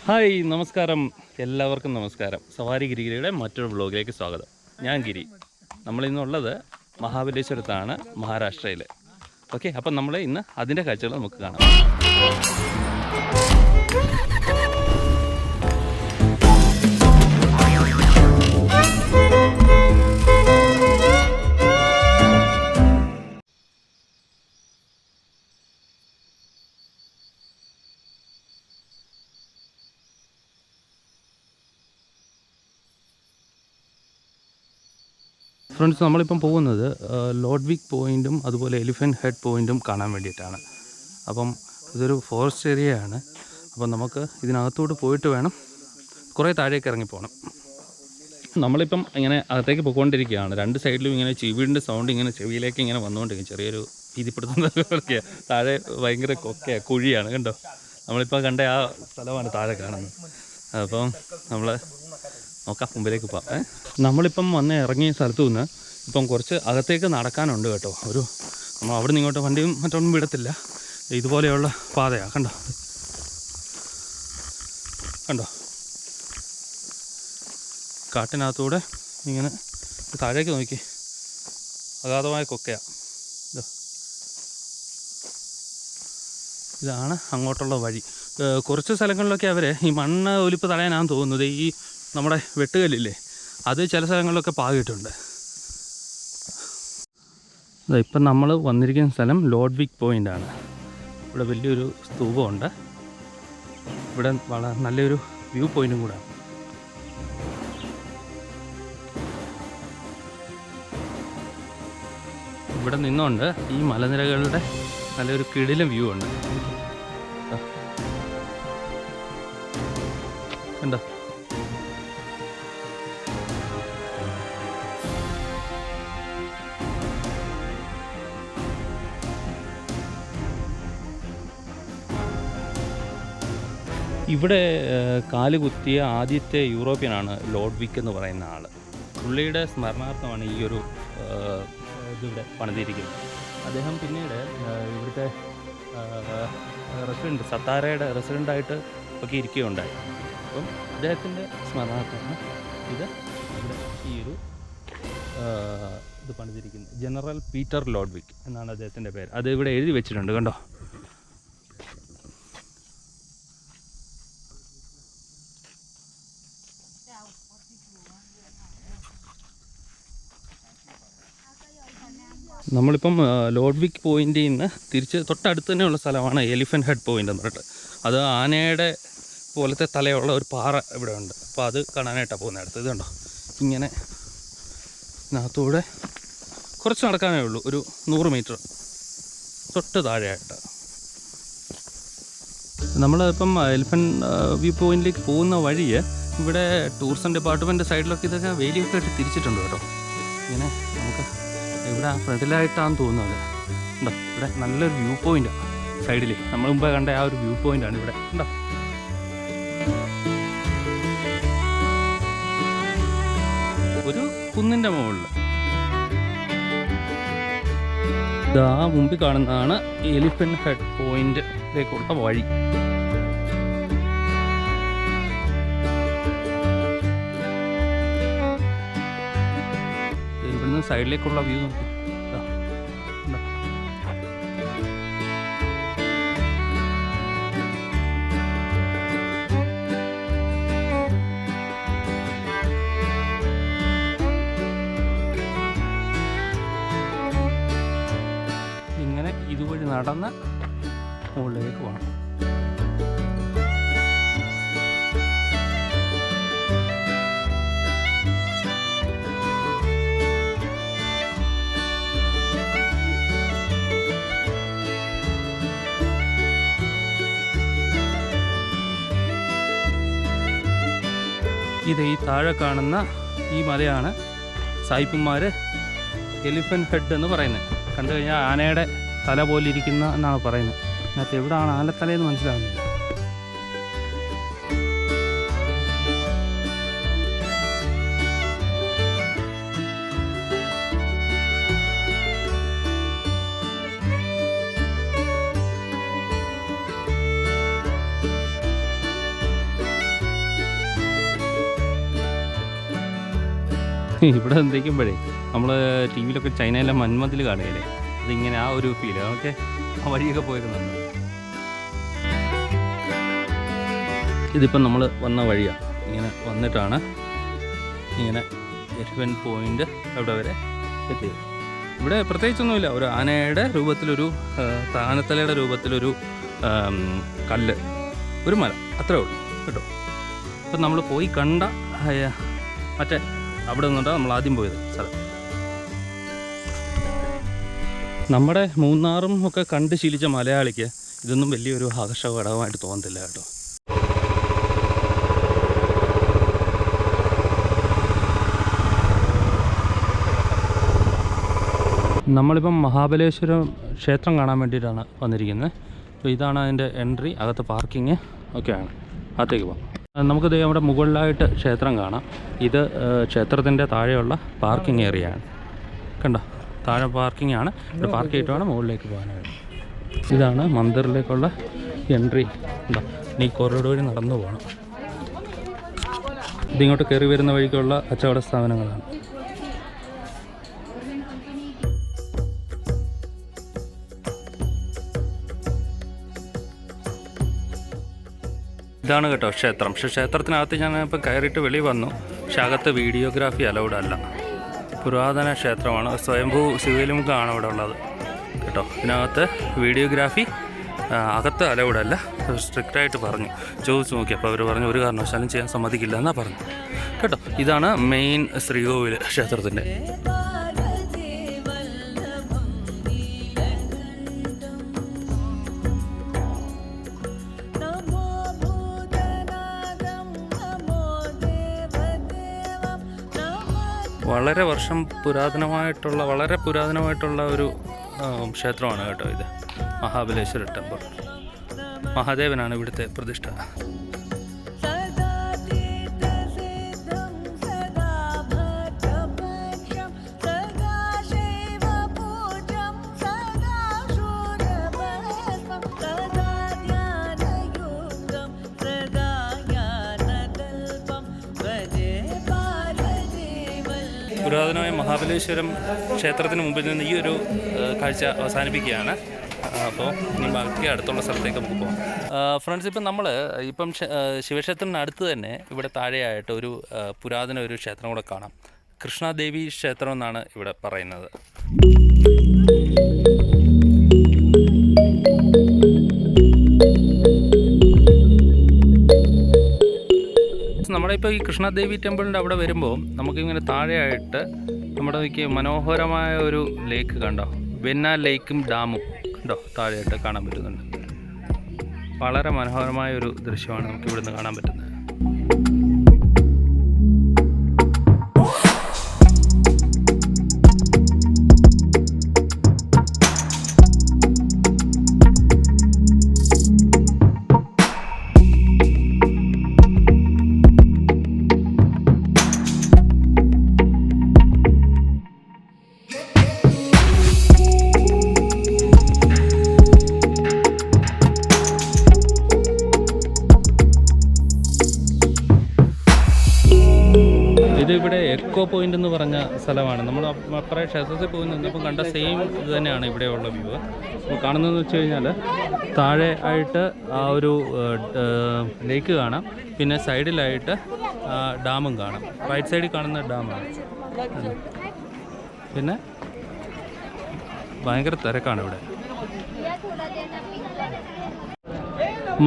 Hi നമസ്കാരം, എല്ലാവർക്കും നമസ്കാരം. സവാരി ഗിരിയുടെ മറ്റൊരു വ്ലോഗിലേക്ക് സ്വാഗതം. ഞാൻ ഗിരി. നമ്മളിന്നുള്ളത് മഹാബലേശ്വരത്താണ്, മഹാരാഷ്ട്രയിൽ. ഓക്കെ, അപ്പം നമ്മൾ ഇന്ന് അതിൻ്റെ കാഴ്ചകൾ നമുക്ക് കാണാം. ഫ്രണ്ട്സ്, നമ്മളിപ്പം പോകുന്നത് ലോഡ്വിക് പോയിൻറ്റും അതുപോലെ എലിഫൻറ്റ് ഹെഡ് പോയിൻറ്റും കാണാൻ വേണ്ടിയിട്ടാണ്. അപ്പം ഇതൊരു ഫോറസ്റ്റ് ഏരിയയാണ്. അപ്പം നമുക്ക് ഇതിനകത്തോട്ട് പോയിട്ട് വേണം കുറേ താഴേക്ക് ഇറങ്ങി പോകണം. നമ്മളിപ്പം ഇങ്ങനെ അകത്തേക്ക് പോയിക്കൊണ്ടിരിക്കുകയാണ്. രണ്ട് സൈഡിലും ഇങ്ങനെ ചീവീടിൻ്റെ സൗണ്ട് ഇങ്ങനെ ചെവിയിലേക്ക് ഇങ്ങനെ വന്നുകൊണ്ടിരിക്കും. ചെറിയൊരു ഭീതിപ്പെടുത്തുന്നതൊക്കെ. താഴെ ഭയങ്കര കൊക്കയാണ്, കുഴിയാണ്. കണ്ടോ, നമ്മളിപ്പോൾ കണ്ട ആ സ്ഥലമാണ് താഴെ കാണുന്നത്. അപ്പം നമ്മൾ നോക്കാം, മുമ്പിലേക്ക് പോകാം. നമ്മളിപ്പം വന്ന് ഇറങ്ങിയ സ്ഥലത്തു നിന്ന് ഇപ്പം കുറച്ച് അകത്തേക്ക് നടക്കാനുണ്ട് കേട്ടോ. നമ്മൾ അവിടെ നിന്ന് ഇങ്ങോട്ട് വണ്ടിയും മറ്റൊന്നും വിടത്തില്ല. ഇതുപോലെയുള്ള പാതയാണ്. കണ്ടോ കണ്ടോ, കാട്ടിനകത്തൂടെ ഇങ്ങനെ താഴേക്ക് നോക്കി, അഗാധമായ കൊക്കയാണ്. ഇതാണ് അങ്ങോട്ടുള്ള വഴി. കുറച്ച് സ്ഥലങ്ങളിലൊക്കെ അവർ ഈ മണ്ണ് ഒലിപ്പ് തടയാനാണെന്ന് തോന്നുന്നത്. ഈ നമ്മുടെ വെട്ടുകല്ലില്ലേ, അത് ചില സ്ഥലങ്ങളിലൊക്കെ പാകിയിട്ടുണ്ട്. ഇപ്പം നമ്മൾ വന്നിരിക്കുന്ന സ്ഥലം ലോഡ്വിക് പോയിൻ്റാണ്. ഇവിടെ വലിയൊരു സ്തൂപമുണ്ട്. ഇവിടെ വളരെ നല്ലൊരു വ്യൂ പോയിൻറ്റും കൂടെ. ഇവിടെ നിന്നുകൊണ്ട് ഈ മലനിരകളുടെ നല്ലൊരു കിടിലം വ്യൂ ഉണ്ട്. കണ്ടോ, ഇവിടെ കാലുകുത്തിയ ആദ്യത്തെ യൂറോപ്യനാണ് ലോഡ്വിക് എന്ന് പറയുന്ന ആൾ. പുള്ളിയുടെ സ്മരണാർത്ഥമാണ് ഈ ഒരു ഇതിവിടെ പണിതിരിക്കുന്നത്. അദ്ദേഹം പിന്നീട് ഇവിടുത്തെ റെസിഡൻറ്റ്, സത്താരയുടെ റെസിഡൻ്റായിട്ട് ഒക്കെ ഇരിക്കുകയുണ്ടായി. അപ്പം അദ്ദേഹത്തിൻ്റെ സ്മരണാർത്ഥമാണ് ഇവിടെ ഈ ഒരു ഇത് പണിതിരിക്കുന്നത്. ജനറൽ പീറ്റർ ലോഡ്വിക് എന്നാണ് അദ്ദേഹത്തിൻ്റെ പേര്. അത് ഇവിടെ എഴുതി വെച്ചിട്ടുണ്ട്, കണ്ടോ. നമ്മളിപ്പം ലോഡ്വിക് പോയിൻ്റിൽ നിന്ന് തിരിച്ച് തൊട്ടടുത്ത് തന്നെയുള്ള സ്ഥലമാണ് എലിഫൻറ്റ് ഹെഡ് പോയിൻ്റ് എന്ന് പറഞ്ഞിട്ട്. അത് ആനയുടെ പോലത്തെ തലയുള്ള ഒരു പാറ ഇവിടെ ഉണ്ട്. അപ്പോൾ അത് കാണാനായിട്ടാണ് പോകുന്നത്. അടുത്ത് ഇത് കണ്ടോ, ഇങ്ങനെ ഇതിനകത്തൂടെ കുറച്ച് നടക്കാനേ ഉള്ളൂ, ഒരു 100 മീറ്റർ തൊട്ട് താഴെയായിട്ട്. നമ്മളിപ്പം എലിഫൻറ്റ് വ്യൂ പോയിൻറ്റിലേക്ക് പോകുന്ന വഴിയെ ഇവിടെ ടൂറിസം ഡിപ്പാർട്ട്മെൻറ്റ് സൈഡിലൊക്കെ ഇതൊക്കെ വേലിയൊക്കെ ഇട്ട് തിരിച്ചിട്ടുണ്ട് കേട്ടോ. ഇങ്ങനെ നമുക്ക് ഇവിടെ ഫ്രണ്ടിലായിട്ടാണെന്ന് തോന്നുന്നത്. ഉണ്ടോ, ഇവിടെ നല്ലൊരു വ്യൂ പോയിൻ്റാണ് സൈഡിൽ. നമ്മൾ മുമ്പ് കണ്ട ആ ഒരു വ്യൂ പോയിൻ്റാണ് ഇവിടെ. ഉണ്ടോ, ഒരു കുന്നിൻ്റെ മുകളിൽ. ഇതാ മുമ്പിൽ കാണുന്നതാണ് എലിഫൻറ്റ് ഹെഡ് പോയിന്റിലേക്കുള്ള വഴി. ഇവിടുന്ന് സൈഡിലേക്കുള്ള വ്യൂ നോക്കി. ഇങ്ങനെ ഇതുവഴി നടന്ന് മുകളിലേക്ക് പോകണം. ഇത് ഈ താഴെ കാണുന്ന ഈ മലയാണ് സായിപ്പന്മാർ എലിഫൻറ്റ് ഹെഡ് എന്ന് പറയുന്നത്. കണ്ടു കഴിഞ്ഞാൽ ആനയുടെ തല പോലെ ഇരിക്കുന്ന എന്നാണ് പറയുന്നത്. അതിനകത്ത് എവിടെയാണ് ആനത്തലയെന്ന് മനസ്സിലാകുന്നില്ല. ഇവിടെ എന്തെങ്കിക്കുമ്പോഴേ നമ്മൾ ടി വിയിലൊക്കെ ചൈനയിലെ മന്മതിൽ കാണുകയല്ലേ, അതിങ്ങനെ ആ ഒരു ഫീല്. ഓക്കെ, ആ വഴിയൊക്കെ പോയിരുന്നുണ്ട്. ഇതിപ്പം നമ്മൾ വന്ന വഴിയാണ്. ഇങ്ങനെ വന്നിട്ടാണ് ഇങ്ങനെ എലിഫൻ്റ് പോയിൻ്റ് അവിടെ വരെ എത്തിയത്. ഇവിടെ പ്രത്യേകിച്ചൊന്നുമില്ല, ഒരു ആനയുടെ രൂപത്തിലൊരു ആനത്തലയുടെ രൂപത്തിലൊരു കല്ല്, ഒരു മല, അത്രേ ഉള്ളൂ കേട്ടോ. അപ്പം നമ്മൾ പോയി കണ്ട മറ്റേ അവിടെ നിന്നിട്ടാണ് നമ്മൾ ആദ്യം പോയത് സ്ഥലം. നമ്മുടെ മൂന്നാറും ഒക്കെ കണ്ട് ശീലിച്ച മലയാളിക്ക് ഇതൊന്നും വലിയൊരു ആകർഷക ഘടകമായിട്ട് തോന്നത്തില്ല കേട്ടോ. നമ്മളിപ്പം മഹാബലേശ്വരം ക്ഷേത്രം കാണാൻ വേണ്ടിയിട്ടാണ് വന്നിരിക്കുന്നത്. അപ്പോൾ ഇതാണ് അതിൻ്റെ എൻട്രി, അകത്ത് പാർക്കിങ് ഒക്കെയാണ്. അകത്തേക്ക് പോകാം. നമുക്കിത് നമ്മുടെ മുകളിലായിട്ട് ക്ഷേത്രം കാണാം. ഇത് ക്ഷേത്രത്തിൻ്റെ താഴെയുള്ള പാർക്കിംഗ് ഏരിയയാണ്. കണ്ടോ, താഴെ പാർക്കിംഗ് ആണ്. ഇവിടെ പാർക്ക് ചെയ്തിട്ടാണ് മുകളിലേക്ക് പോകാനായിട്ട്. ഇതാണ് മന്ദിറിലേക്കുള്ള എൻട്രി. ഉണ്ടോ, ഇനി കോറിഡോർ വഴി നടന്നു പോകണം. ഇതിങ്ങോട്ട് കയറി വരുന്ന വഴിക്കുള്ള കച്ചവട സ്ഥാപനങ്ങളാണ്. ഇതാണ് കേട്ടോ ക്ഷേത്രം. പക്ഷേ ക്ഷേത്രത്തിനകത്ത് ഞാൻ ഇപ്പം കയറിയിട്ട് വെളി വന്നു. പക്ഷെ അകത്ത് വീഡിയോഗ്രാഫി അലൗഡ് അല്ല. പുരാതന ക്ഷേത്രമാണ്, സ്വയംഭൂ ശിവലിംഗമാണ് ഇവിടെ ഉള്ളത് കേട്ടോ. ഇതിനകത്ത് വീഡിയോഗ്രാഫി അകത്ത് അലൗഡ് അല്ല, സ്ട്രിക്റ്റായിട്ട് പറഞ്ഞു. ചോദിച്ചു നോക്കി, അപ്പോൾ അവർ പറഞ്ഞു ഒരു കാരണവശാലും ചെയ്യാൻ സമ്മതിക്കില്ല എന്നാണ് പറഞ്ഞു കേട്ടോ. ഇതാണ് മെയിൻ ശ്രീകോവിൽ ക്ഷേത്രത്തിൻ്റെ. വളരെ പുരാതനമായിട്ടുള്ള ഒരു ക്ഷേത്രമാണ് കേട്ടോ ഇത്. മഹാബലേശ്വര ടെമ്പിൾ. മഹാദേവനാണ് ഇവിടുത്തെ പ്രതിഷ്ഠ. പുരാതനമായ മഹാബലേശ്വരം ക്ഷേത്രത്തിന് മുമ്പിൽ നിന്ന് ഈ ഒരു കാഴ്ച അവസാനിപ്പിക്കുകയാണ്. അപ്പോൾ ഇനി ബാക്കി അടുത്തുള്ള സ്ഥലത്തേക്ക് നമുക്ക് പോകാം. ഫ്രണ്ട്സ്, ഇപ്പം ശിവക്ഷേത്രത്തിനടുത്ത് തന്നെ ഇവിടെ താഴെയായിട്ട് ഒരു പുരാതന ഒരു ക്ഷേത്രം കൂടെ കാണാം. കൃഷ്ണാദേവി ക്ഷേത്രം എന്നാണ് ഇവിടെ പറയുന്നത്. നമ്മളിപ്പോൾ ഈ കൃഷ്ണാദേവി ടെമ്പിളിൻ്റെ അവിടെ വരുമ്പോൾ നമുക്കിങ്ങനെ താഴെയായിട്ട് നമ്മുടെ മനോഹരമായ ഒരു ലേക്ക് കണ്ടോ, വെന്ന ലേക്കും ഡാമും കണ്ടോ താഴെയായിട്ട് കാണാൻ പറ്റുന്നുണ്ട്. വളരെ മനോഹരമായ ഒരു ദൃശ്യമാണ് നമുക്ക് ഇവിടുന്ന് കാണാൻ പറ്റുന്നത്. ഇതിവിടെ എക്കോ പോയിൻ്റ് എന്ന് പറഞ്ഞ സ്ഥലമാണ്. നമ്മൾ അപ്പുറേ ക്ഷേത്രത്തിൽ പോയി നിന്നപ്പം കണ്ട സെയിം ഇത് തന്നെയാണ് ഇവിടെയുള്ള വ്യൂ. അപ്പോൾ കാണുന്നതെന്ന് വെച്ച് കഴിഞ്ഞാൽ താഴെ ആയിട്ട് ആ ഒരു ലേക്ക് കാണാം, പിന്നെ സൈഡിലായിട്ട് ഡാമും കാണാം. റൈറ്റ് സൈഡിൽ കാണുന്ന ഡാമാണ്. പിന്നെ ഭയങ്കര തിരക്കാണ് ഇവിടെ.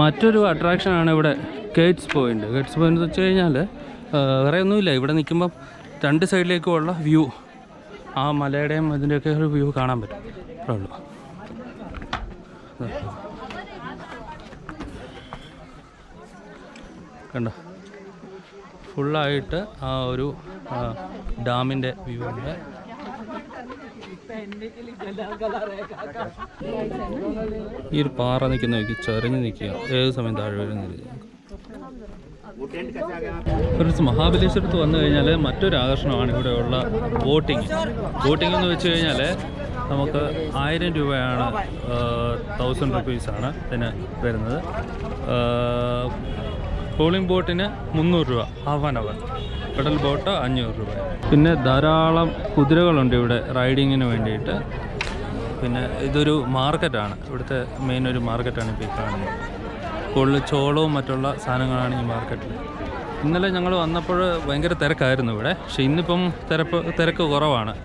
മറ്റൊരു അട്രാക്ഷനാണ് ഇവിടെ ഗേറ്റ്സ് പോയിൻ്റ്. ഗേറ്റ്സ് പോയിൻ്റ് എന്ന് വെച്ച് കഴിഞ്ഞാൽ വേറെ ഒന്നുമില്ല, ഇവിടെ നിൽക്കുമ്പം രണ്ട് സൈഡിലേക്കുമുള്ള വ്യൂ, ആ മലയുടെയും അതിൻ്റെയൊക്കെ ഒരു വ്യൂ കാണാൻ പറ്റും. അത്രേ ഉള്ളൂ. കണ്ടോ, ഫുള്ളായിട്ട് ആ ഒരു ഡാമിൻ്റെ വ്യൂ ഉണ്ട്. ഈ ഒരു പാറ നിൽക്കുന്ന ചെറിഞ്ഞ് നിൽക്കുക, ഏത് സമയം താഴെ വരുന്നില്ല. കുറച്ച് മഹാബലേശ്വരത്ത് വന്നു കഴിഞ്ഞാൽ മറ്റൊരു ആകർഷണമാണ് ഇവിടെയുള്ള ബോട്ടിങ്. ബോട്ടിംഗ് എന്ന് വെച്ച് കഴിഞ്ഞാൽ നമുക്ക് 1000 രൂപയാണ്, 1000 റുപ്പീസാണ് ഇതിന് വരുന്നത്. പോളിംഗ് ബോട്ടിന് 300 രൂപ, half an hour. Pedal boat 500 രൂപ. പിന്നെ ധാരാളം കുതിരകളുണ്ട് ഇവിടെ റൈഡിങ്ങിന് വേണ്ടിയിട്ട്. പിന്നെ ഇതൊരു മാർക്കറ്റാണ്, ഇവിടുത്തെ മെയിൻ ഒരു മാർക്കറ്റാണ് ഇപ്പോൾ ഈ കാണുന്നത്. കൂടുതൽ ചോളവും മറ്റുള്ള സാധനങ്ങളാണ് ഈ മാർക്കറ്റിൽ. ഇന്നലെ ഞങ്ങൾ വന്നപ്പോൾ ഭയങ്കര തിരക്കായിരുന്നു ഇവിടെ, പക്ഷേ ഇന്നിപ്പം തിരക്ക് കുറവാണ്.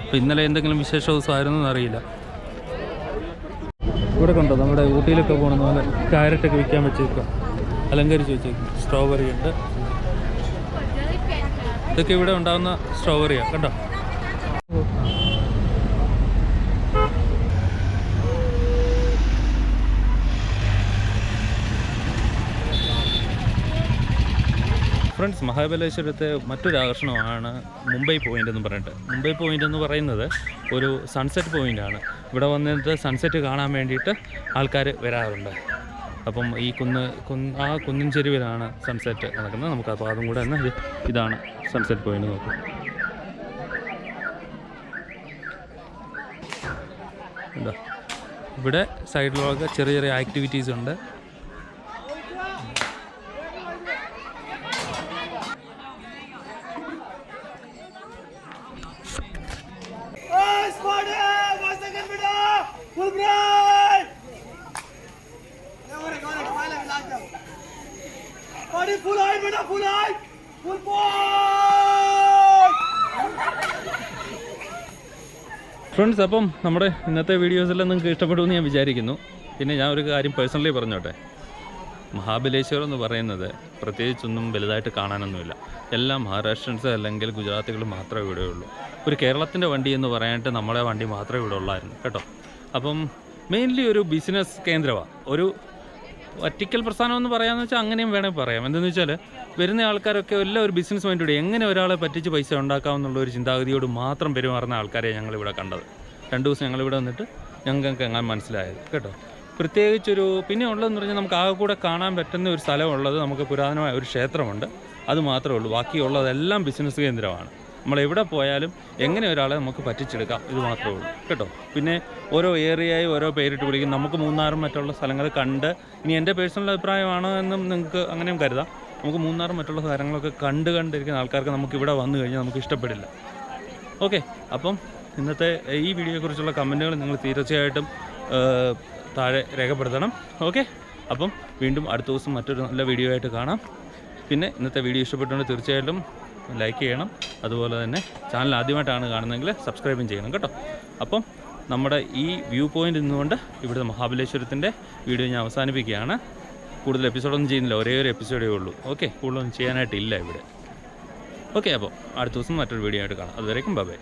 അപ്പോൾ ഇന്നലെ എന്തെങ്കിലും വിശേഷ ദിവസമായിരുന്നു എന്നറിയില്ല. ഇവിടെ കണ്ടോ നമ്മുടെ ഊട്ടിയിലൊക്കെ പോകുന്ന പോലെ ക്യാരറ്റൊക്കെ വിൽക്കാൻ വെച്ചേക്കുക, അലങ്കരിച്ച് വെച്ചേക്കും. സ്ട്രോബെറി ഉണ്ട്, ഇതൊക്കെ ഇവിടെ ഉണ്ടാകുന്ന സ്ട്രോബെറിയാണ് കണ്ടോ. ഫ്രണ്ട്സ്, മഹാബലേശ്വരത്തെ മറ്റൊരു ആകർഷണമാണ് മുംബൈ പോയിൻ്റ് എന്ന് പറഞ്ഞിട്ട്. മുംബൈ പോയിൻ്റ് എന്ന് പറയുന്നത് ഒരു സൺസെറ്റ് പോയിൻ്റാണ്. ഇവിടെ വന്നിട്ട് സൺസെറ്റ് കാണാൻ വേണ്ടിയിട്ട് ആൾക്കാർ വരാറുണ്ട്. അപ്പം ഈ ആ കുന്നിൻ ചെരുവിലാണ് സൺസെറ്റ് നടക്കുന്നത്. നമുക്ക് അപ്പോൾ അതും കൂടെ തന്നെ ഇതാണ് സൺസെറ്റ് പോയിൻ്റ്. നോക്കും, എന്താ ഇവിടെ സൈഡിലൊക്കെ ചെറിയ ചെറിയ ആക്ടിവിറ്റീസ് ഉണ്ട്. ഫ്രണ്ട്സ്, അപ്പം നമ്മുടെ ഇന്നത്തെ വീഡിയോസെല്ലാം നിങ്ങൾക്ക് ഇഷ്ടപ്പെടുമെന്ന് ഞാൻ വിചാരിക്കുന്നു. പിന്നെ ഞാൻ ഒരു കാര്യം പേഴ്സണലി പറഞ്ഞോട്ടെ, മഹാബലേശ്വരം എന്ന് പറയുന്നത് പ്രത്യേകിച്ചൊന്നും വലുതായിട്ട് കാണാനൊന്നുമില്ല. എല്ലാം മഹാരാഷ്ട്രൻസ് അല്ലെങ്കിൽ ഗുജറാത്തികൾ മാത്രമേ ഇവിടെ ഉള്ളൂ. ഒരു കേരളത്തിൻ്റെ വണ്ടി എന്ന് പറയാനായിട്ട് നമ്മളെ വണ്ടി മാത്രമേ ഇവിടെ ഉള്ളായിരുന്നു കേട്ടോ. അപ്പം മെയിൻലി ഒരു ബിസിനസ് കേന്ദ്രമാണ്, ഒരു ഒറ്റയ്ക്കൽ പ്രസ്ഥാനം എന്ന് പറയാമെന്ന് വെച്ചാൽ അങ്ങനെയും വേണമെങ്കിൽ പറയാം. എന്തെന്ന് വെച്ചാൽ വരുന്ന ആൾക്കാരൊക്കെ എല്ലാം ഒരു ബിസിനസ് മൈൻഡോടെ എങ്ങനെ ഒരാളെ പറ്റിച്ച് പൈസ ഉണ്ടാക്കാമെന്നുള്ള ഒരു ചിന്താഗതിയോട് മാത്രം പെരുമാറുന്ന ആൾക്കാരെ ഞങ്ങളിവിടെ കണ്ടത്. 2 ദിവസം ഞങ്ങളിവിടെ വന്നിട്ട് ഞങ്ങൾക്ക് അങ്ങനെ മനസ്സിലായത് കേട്ടോ. പ്രത്യേകിച്ചൊരു പിന്നെ ഉള്ളതെന്ന് പറഞ്ഞാൽ നമുക്ക് ആകെ കൂടെ കാണാൻ പറ്റുന്ന ഒരു സ്ഥലമുള്ളത് നമുക്ക് പുരാതനമായ ഒരു ക്ഷേത്രമുണ്ട്, അത് മാത്രമേ ഉള്ളൂ. ബാക്കിയുള്ളതെല്ലാം ബിസിനസ് കേന്ദ്രമാണ്. നമ്മളെവിടെ പോയാലും എങ്ങനെ ഒരാളെ നമുക്ക് പറ്റിച്ചെടുക്കാം, ഇത് മാത്രമേ ഉള്ളൂ കേട്ടോ. പിന്നെ ഓരോ ഏരിയയായി ഓരോ പേരിട്ട് വിളിക്കും. നമുക്ക് മൂന്നാറും മറ്റുള്ള സ്ഥലങ്ങൾ കണ്ട്, ഇനി എൻ്റെ പേഴ്സണൽ അഭിപ്രായമാണ് എന്നും നിങ്ങൾക്ക് അങ്ങനെയും കരുതാം, നമുക്ക് മൂന്നാറും മറ്റുള്ള കാര്യങ്ങളൊക്കെ കണ്ടിരിക്കുന്ന ആൾക്കാർക്ക് നമുക്ക് ഇവിടെ വന്നു കഴിഞ്ഞാൽ നമുക്ക് ഇഷ്ടപ്പെടില്ല. ഓക്കെ, അപ്പം ഇന്നത്തെ ഈ വീഡിയോയെക്കുറിച്ചുള്ള കമൻറ്റുകൾ നിങ്ങൾ തീർച്ചയായിട്ടും താഴെ രേഖപ്പെടുത്തണം. ഓക്കെ, അപ്പം വീണ്ടും അടുത്ത ദിവസം മറ്റൊരു നല്ല വീഡിയോ ആയിട്ട് കാണാം. പിന്നെ ഇന്നത്തെ വീഡിയോ ഇഷ്ടപ്പെട്ടുകൊണ്ട് തീർച്ചയായിട്ടും ലൈക്ക് ചെയ്യണം. അതുപോലെ തന്നെ ചാനൽ ആദ്യമായിട്ടാണ് കാണുന്നതെങ്കിൽ സബ്സ്ക്രൈബും ചെയ്യണം കേട്ടോ. അപ്പം നമ്മുടെ ഈ വ്യൂ പോയിൻ്റ് നിന്നുകൊണ്ട് ഇവിടുത്തെ മഹാബലേശ്വരത്തിൻ്റെ വീഡിയോ ഞാൻ അവസാനിപ്പിക്കുകയാണ്. കൂടുതൽ എപ്പിസോഡൊന്നും ചെയ്യുന്നില്ല, ഒരേ ഒരു എപ്പിസോഡേ ഉള്ളൂ. ഓക്കെ, കൂടുതലൊന്നും ചെയ്യാനായിട്ടില്ല ഇവിടെ. ഓക്കെ, അപ്പോൾ അടുത്ത ദിവസം മറ്റൊരു വീഡിയോ ആയിട്ട് കാണാം. അതുവരേക്കും ബൈ.